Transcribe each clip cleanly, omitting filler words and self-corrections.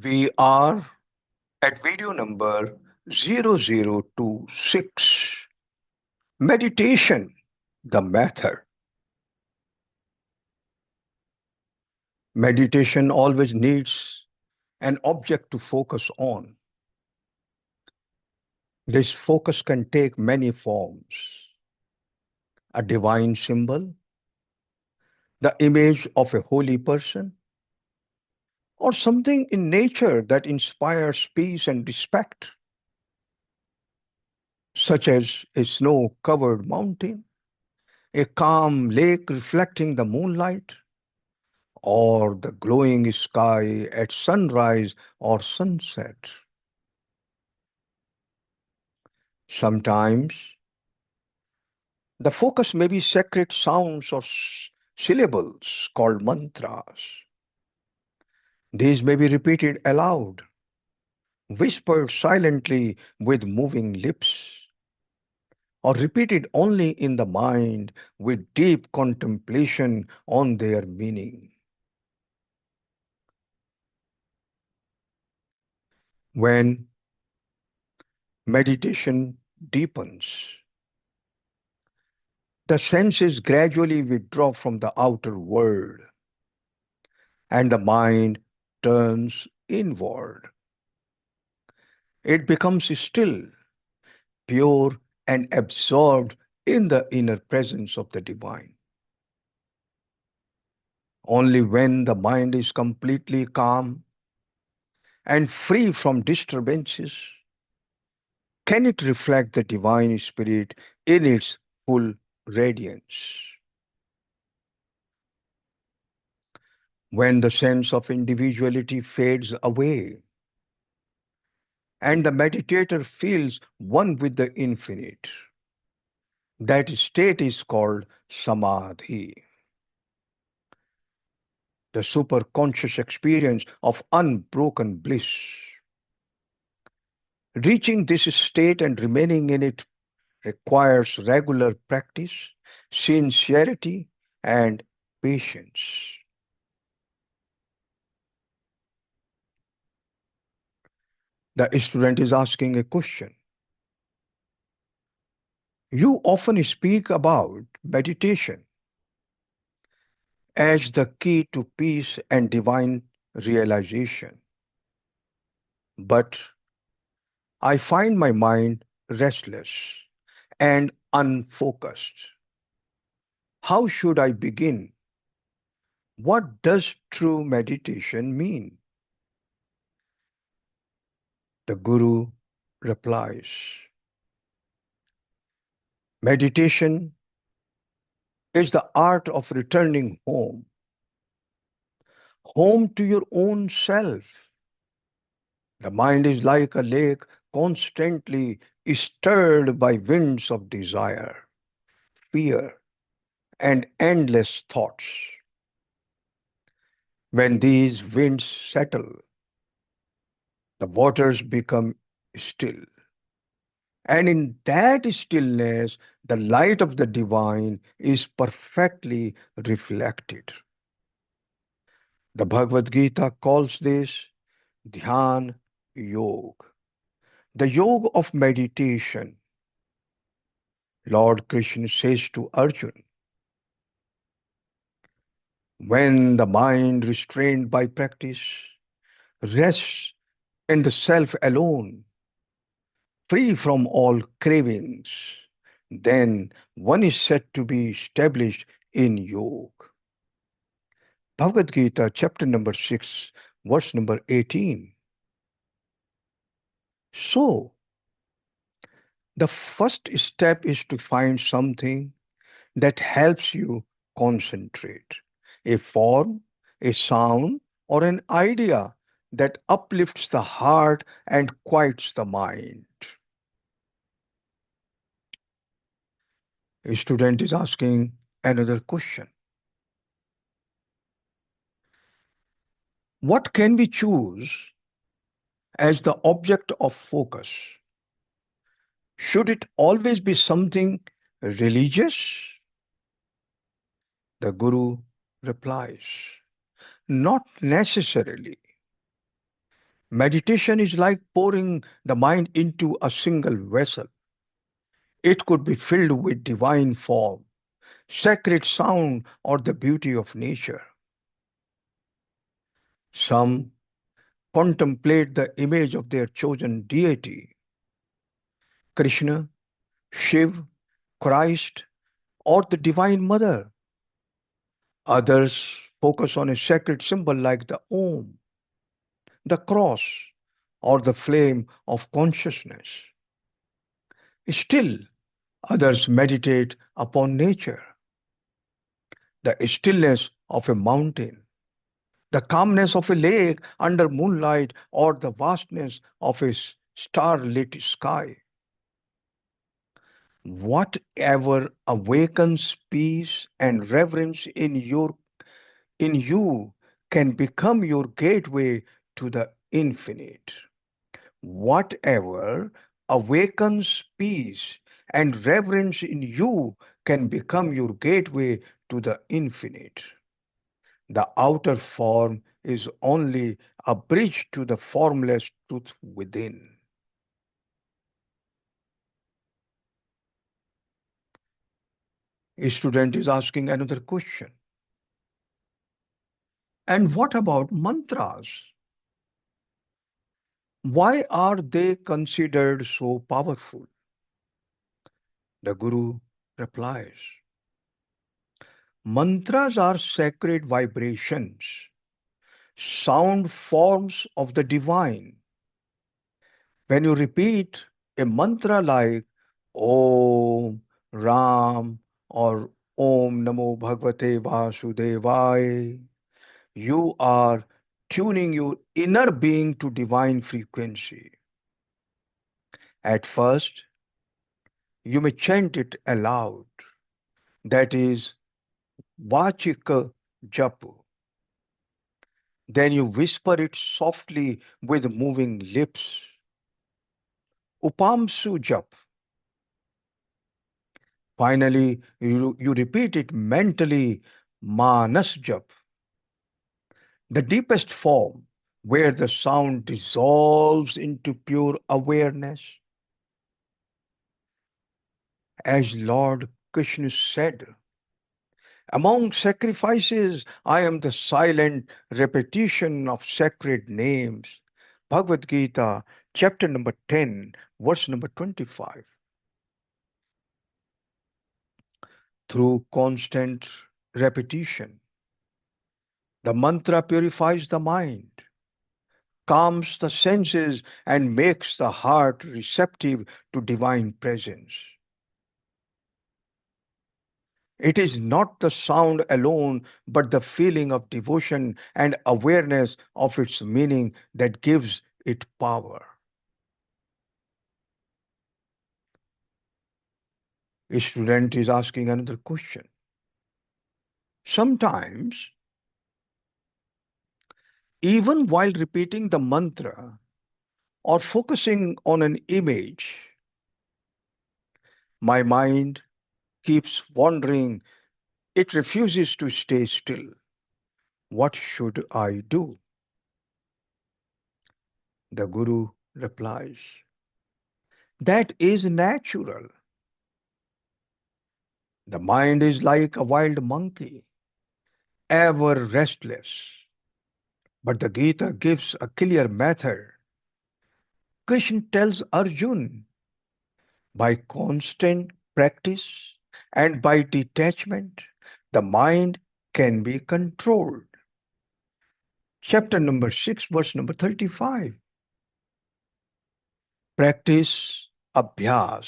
We are at video number 0026. Meditation, the method. Meditation always needs an object to focus on. This focus can take many forms: a divine symbol, the image of a holy person, or something in nature that inspires peace and respect, such as a snow covered mountain, a calm lake reflecting the moonlight, or the glowing sky at sunrise or sunset. Sometimes the focus may be sacred sounds or syllables called mantras. These may be repeated aloud, whispered silently with moving lips, or repeated only in the mind with deep contemplation on their meaning. When meditation deepens, the senses gradually withdraw from the outer world and the mind turns inward. It becomes still, pure, and absorbed in the inner presence of the divine. Only when the mind is completely calm and free from disturbances can it reflect the divine spirit in its full radiance. When the sense of individuality fades away and the meditator feels one with the infinite, that state is called samadhi, the superconscious experience of unbroken bliss. Reaching this state and remaining in it requires regular practice, sincerity, and patience. The student is asking a question. You often speak about meditation as the key to peace and divine realization, but I find my mind restless and unfocused. How should I begin? What does true meditation mean? The Guru replies, meditation is the art of returning home, home to your own self. The mind is like a lake constantly stirred by winds of desire, fear, and endless thoughts. When these winds settle, the waters become still. And in that stillness, the light of the divine is perfectly reflected. The Bhagavad Gītā calls this Dhyan Yoga, the yoga of meditation. Lord Krishna says to Arjuna, when the mind restrained by practice rests in the self alone, free from all cravings, then one is said to be established in yoga. Bhagavad Gītā, chapter number 6, verse number 18. So, the first step is to find something that helps you concentrate, a form, a sound, or an idea that uplifts the heart and quiets the mind. A student is asking another question. What can we choose as the object of focus? Should it always be something religious? The Guru replies, not necessarily. Meditation is like pouring the mind into a single vessel. It could be filled with divine form, sacred sound, or the beauty of nature. Some contemplate the image of their chosen deity, Krishna, Shiv, Christ, or the Divine Mother. Others focus on a sacred symbol like the Om, the cross, or the flame of consciousness. Still, others meditate upon nature, the stillness of a mountain, the calmness of a lake under moonlight, or the vastness of a starlit sky. Whatever awakens peace and reverence in you can become your gateway to the infinite. Whatever awakens peace and reverence in you can become your gateway to the infinite. The outer form is only a bridge to the formless truth within. A student is asking another question. And what about mantras? Why are they considered so powerful? The Guru replies, mantras are sacred vibrations, sound forms of the divine. When you repeat a mantra like Om, Ram, or Om Namo Bhagavate Vasudevaya, you are tuning your inner being to divine frequency. At first, you may chant it aloud, that is, Vachika Japu. Then you whisper it softly with moving lips, Upamsu Jap. Finally, you repeat it mentally, Manas Jap, the deepest form where the sound dissolves into pure awareness. As Lord Krishna said, among sacrifices, I am the silent repetition of sacred names. Bhagavad Gītā, chapter number 10, verse number 25. Through constant repetition, the mantra purifies the mind, calms the senses, and makes the heart receptive to divine presence. It is not the sound alone, but the feeling of devotion and awareness of its meaning that gives it power. A student is asking another question. Sometimes, even while repeating the mantra or focusing on an image, my mind keeps wandering. It refuses to stay still. What should I do? The Guru replies, that is natural. The mind is like a wild monkey, ever restless. But the Gita gives a clear method. Krishna tells Arjun, by constant practice and by detachment, the mind can be controlled. Chapter number 6, verse number 35. Practice abhyas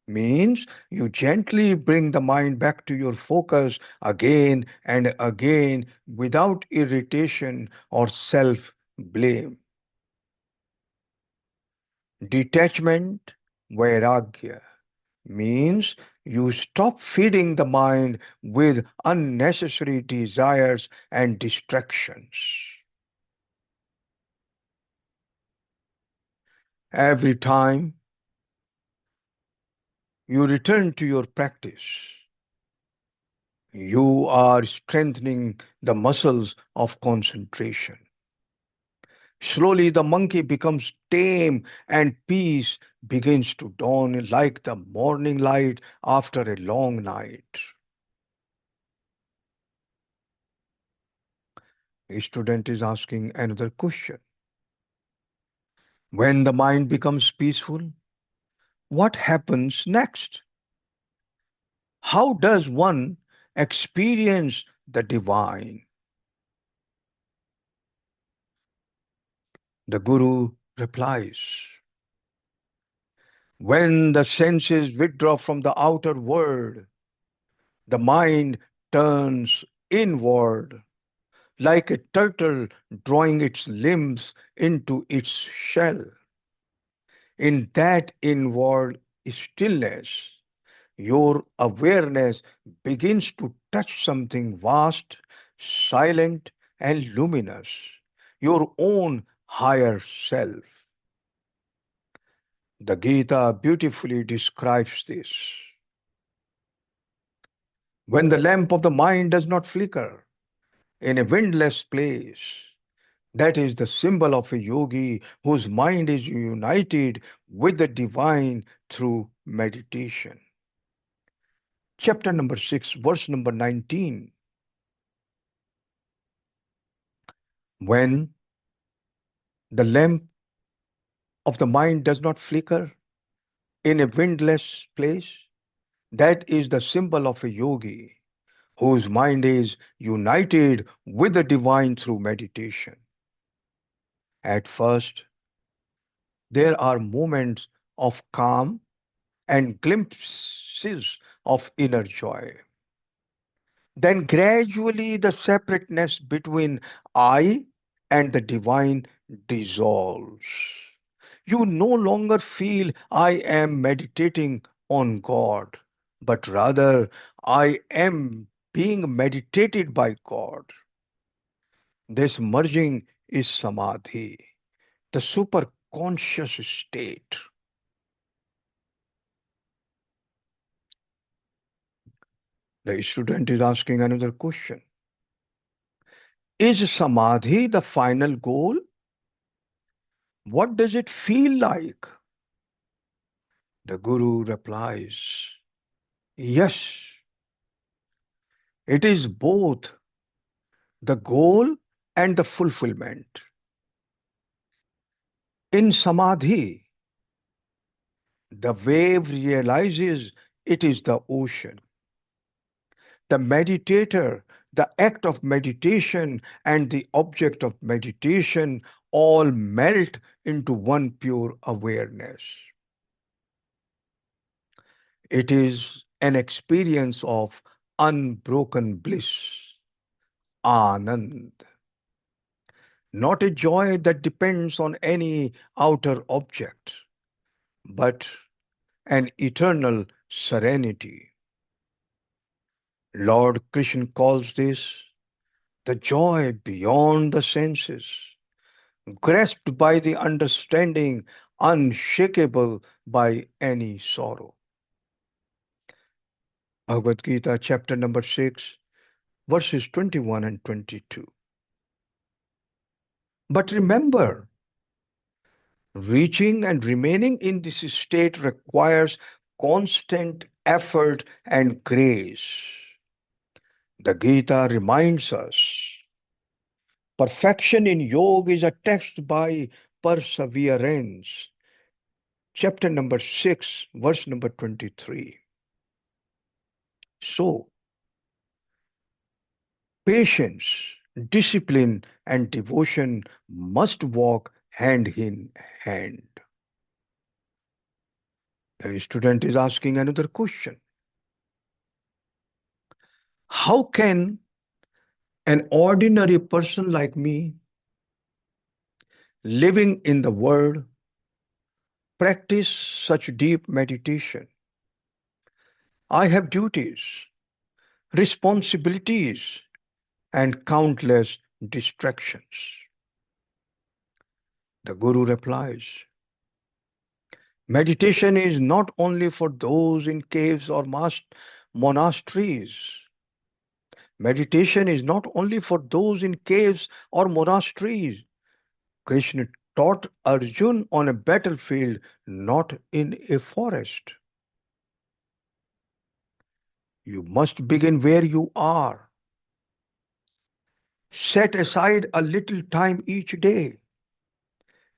means you gently bring the mind back to your focus again and again without irritation or self blame. Detachment, vairagya, means you stop feeding the mind with unnecessary desires and distractions. Every time you return to your practice, you are strengthening the muscles of concentration. Slowly, the monkey becomes tame and peace begins to dawn like the morning light after a long night. A student is asking another question. When the mind becomes peaceful, what happens next? How does one experience the divine? The Guru replies, when the senses withdraw from the outer world, the mind turns inward like a turtle drawing its limbs into its shell. In that inward stillness, your awareness begins to touch something vast, silent, and luminous, your own higher self. The Gita beautifully describes this. When the lamp of the mind does not flicker in a windless place, that is the symbol of a yogi whose mind is united with the divine through meditation. Chapter number 6, verse number 19. When the lamp of the mind does not flicker in a windless place, that is the symbol of a yogi whose mind is united with the divine through meditation. At first, there are moments of calm and glimpses of inner joy. Then gradually the separateness between I and the divine dissolves. You no longer feel I am meditating on God, but rather I am being meditated by God. This merging is samadhi, the super conscious state. The student is asking another question. Is samadhi the final goal? What does it feel like? The Guru replies, yes, it is both the goal and the fulfillment. In samadhi, the wave realizes it is the ocean. The meditator, the act of meditation, and the object of meditation all melt into one pure awareness. It is an experience of unbroken bliss, Anand, not a joy that depends on any outer object, but an eternal serenity. Lord Krishna calls this the joy beyond the senses, grasped by the understanding, unshakable by any sorrow. Bhagavad Gītā, chapter number 6, verses 21 and 22. But remember, reaching and remaining in this state requires constant effort and grace. The Gita reminds us perfection in yoga is attested by perseverance. Chapter number 6, verse number 23. So, patience, discipline, and devotion must walk hand in hand. The student is asking another question. How can an ordinary person like me, living in the world, practice such deep meditation? I have duties, responsibilities, and countless distractions. The Guru replies, meditation is not only for those in caves or monasteries. Meditation is not only for those in caves or monasteries. Krishna taught Arjun on a battlefield, not in a forest. You must begin where you are. Set aside a little time each day.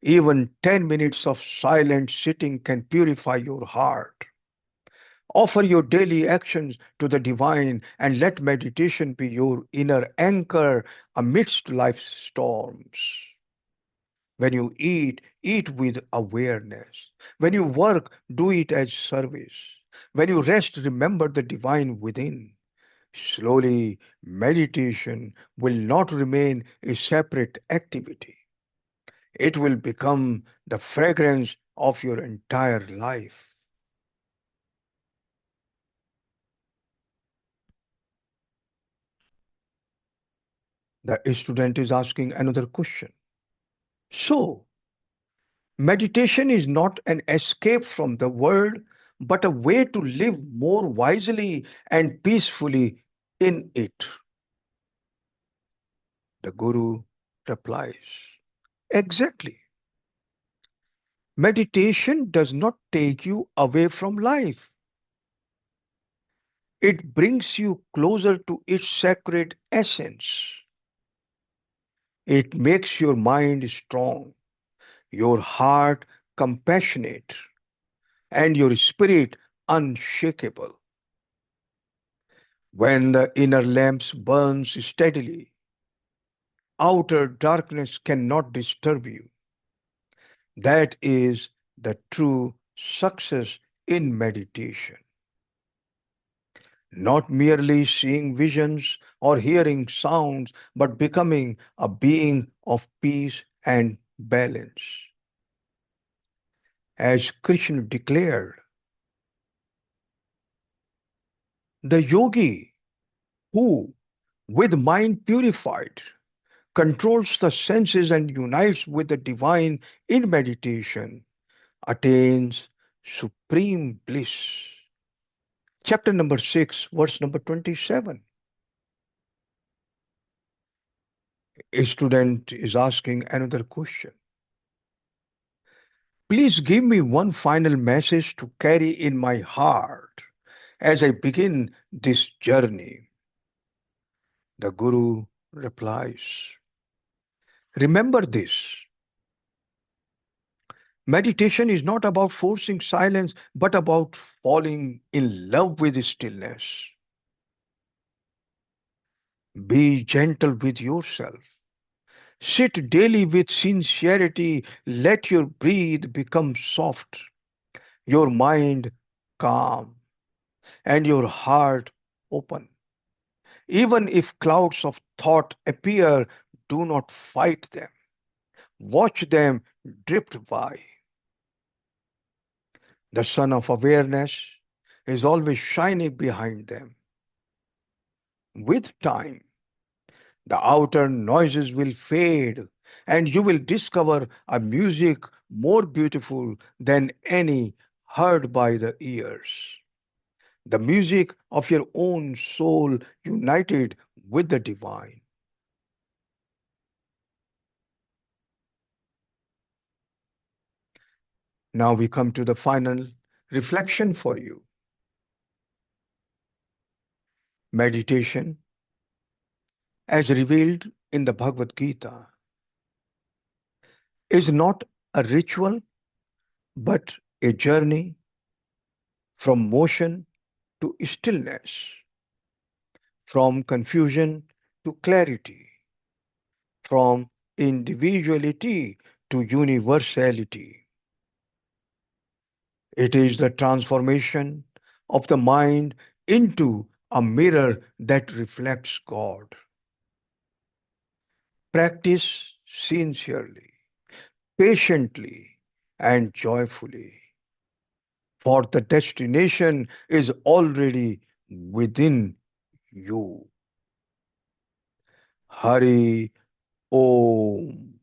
Even 10 minutes of silent sitting can purify your heart. Offer your daily actions to the divine and let meditation be your inner anchor amidst life's storms. When you eat, eat with awareness. When you work, do it as service. When you rest, remember the divine within. Slowly, meditation will not remain a separate activity. It will become the fragrance of your entire life. The student is asking another question. So, meditation is not an escape from the world, but a way to live more wisely and peacefully in it. The Guru replies, exactly. Meditation does not take you away from life, it brings you closer to its sacred essence. It makes your mind strong, your heart compassionate, and your spirit unshakable. When the inner lamps burns steadily, outer darkness cannot disturb you. That is the true success in meditation. Not merely seeing visions or hearing sounds, but becoming a being of peace and balance. As Krishna declared, the yogi who, with mind purified, controls the senses and unites with the divine in meditation, attains supreme bliss. Chapter number 6, verse number 27. A student is asking another question. Please give me one final message to carry in my heart as I begin this journey. The Guru replies, remember this. Meditation is not about forcing silence, but about falling in love with stillness. Be gentle with yourself. Sit daily with sincerity. Let your breath become soft, your mind calm, and your heart open. Even if clouds of thought appear, do not fight them. Watch them drift by. The sun of awareness is always shining behind them. With time, the outer noises will fade and you will discover a music more beautiful than any heard by the ears. The music of your own soul united with the divine. Now we come to the final reflection for you. Meditation, as revealed in the Bhagavad Gītā, is not a ritual but a journey from motion to stillness, from confusion to clarity, from individuality to universality. It is the transformation of the mind into a mirror that reflects God. Practice sincerely, patiently, and joyfully, for the destination is already within you. Hari Om.